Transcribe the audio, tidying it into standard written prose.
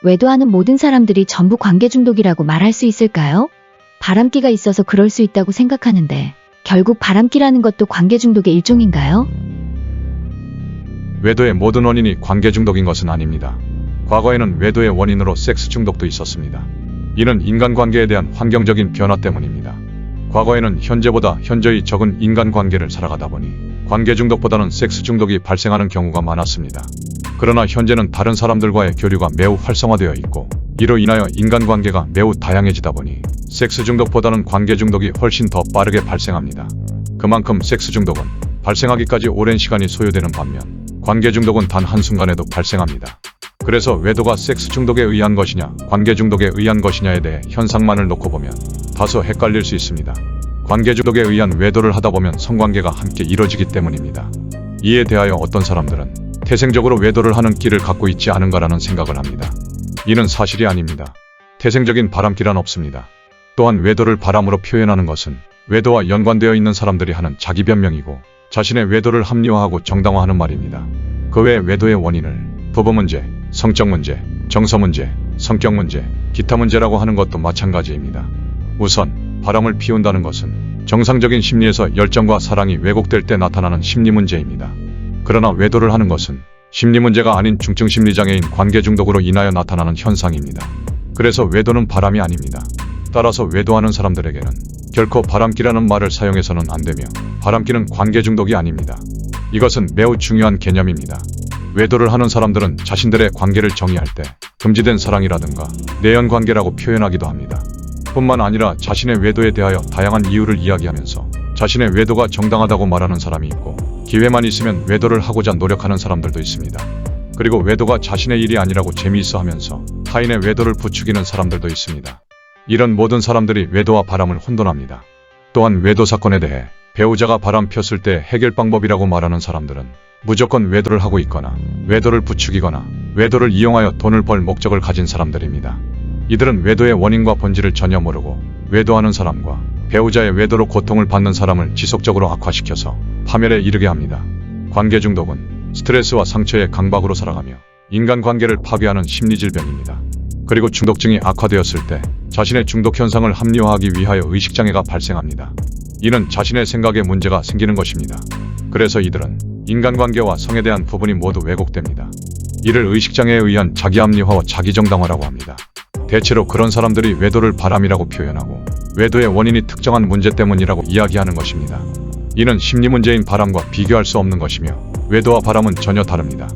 외도하는 모든 사람들이 전부 관계 중독이라고 말할 수 있을까요? 바람기가 있어서 그럴 수 있다고 생각하는데 결국 바람기라는 것도 관계 중독의 일종인가요? 외도의 모든 원인이 관계 중독인 것은 아닙니다. 과거에는 외도의 원인으로 섹스 중독도 있었습니다. 이는 인간관계에 대한 환경적인 변화 때문입니다. 과거에는 현재보다 현저히 적은 인간관계를 살아가다 보니 관계 중독보다는 섹스 중독이 발생하는 경우가 많았습니다. 그러나 현재는 다른 사람들과의 교류가 매우 활성화되어 있고 이로 인하여 인간관계가 매우 다양해지다 보니 섹스 중독보다는 관계 중독이 훨씬 더 빠르게 발생합니다. 그만큼 섹스 중독은 발생하기까지 오랜 시간이 소요되는 반면 관계 중독은 단 한순간에도 발생합니다. 그래서 외도가 섹스 중독에 의한 것이냐 관계 중독에 의한 것이냐에 대해 현상만을 놓고 보면 다소 헷갈릴 수 있습니다. 관계 중독에 의한 외도를 하다 보면 성관계가 함께 이뤄지기 때문입니다. 이에 대하여 어떤 사람들은 태생적으로 외도를 하는 끼를 갖고 있지 않은가라는 생각을 합니다. 이는 사실이 아닙니다. 태생적인 바람기란 없습니다. 또한 외도를 바람으로 표현하는 것은 외도와 연관되어 있는 사람들이 하는 자기 변명이고 자신의 외도를 합리화하고 정당화하는 말입니다. 그 외 외도의 원인을 부부 문제, 성적 문제, 정서 문제, 성격 문제, 기타 문제라고 하는 것도 마찬가지입니다. 우선 바람을 피운다는 것은 정상적인 심리에서 열정과 사랑이 왜곡될 때 나타나는 심리 문제입니다. 그러나 외도를 하는 것은 심리 문제가 아닌 중증심리장애인 관계 중독으로 인하여 나타나는 현상입니다. 그래서 외도는 바람이 아닙니다. 따라서 외도하는 사람들에게는 결코 바람기라는 말을 사용해서는 안 되며 바람기는 관계 중독이 아닙니다. 이것은 매우 중요한 개념입니다. 외도를 하는 사람들은 자신들의 관계를 정의할 때 금지된 사랑이라든가 내연 관계라고 표현하기도 합니다. 뿐만 아니라 자신의 외도에 대하여 다양한 이유를 이야기하면서 자신의 외도가 정당하다고 말하는 사람이 있고 기회만 있으면 외도를 하고자 노력하는 사람들도 있습니다. 그리고 외도가 자신의 일이 아니라고 재미있어 하면서 타인의 외도를 부추기는 사람들도 있습니다. 이런 모든 사람들이 외도와 바람을 혼돈합니다. 또한 외도 사건에 대해 배우자가 바람 폈을 때 해결 방법이라고 말하는 사람들은 무조건 외도를 하고 있거나 외도를 부추기거나 외도를 이용하여 돈을 벌 목적을 가진 사람들입니다. 이들은 외도의 원인과 본질을 전혀 모르고 외도하는 사람과 배우자의 외도로 고통을 받는 사람을 지속적으로 악화시켜서 파멸에 이르게 합니다. 관계 중독은 스트레스와 상처의 강박으로 살아가며 인간관계를 파괴하는 심리질병입니다. 그리고 중독증이 악화되었을 때 자신의 중독 현상을 합리화하기 위하여 의식장애가 발생합니다. 이는 자신의 생각에 문제가 생기는 것입니다. 그래서 이들은 인간관계와 성에 대한 부분이 모두 왜곡됩니다. 이를 의식장애에 의한 자기합리화와 자기정당화라고 합니다. 대체로 그런 사람들이 외도를 바람이라고 표현하고 외도의 원인이 특정한 문제 때문이라고 이야기하는 것입니다. 이는 심리 문제인 바람과 비교할 수 없는 것이며 외도와 바람은 전혀 다릅니다.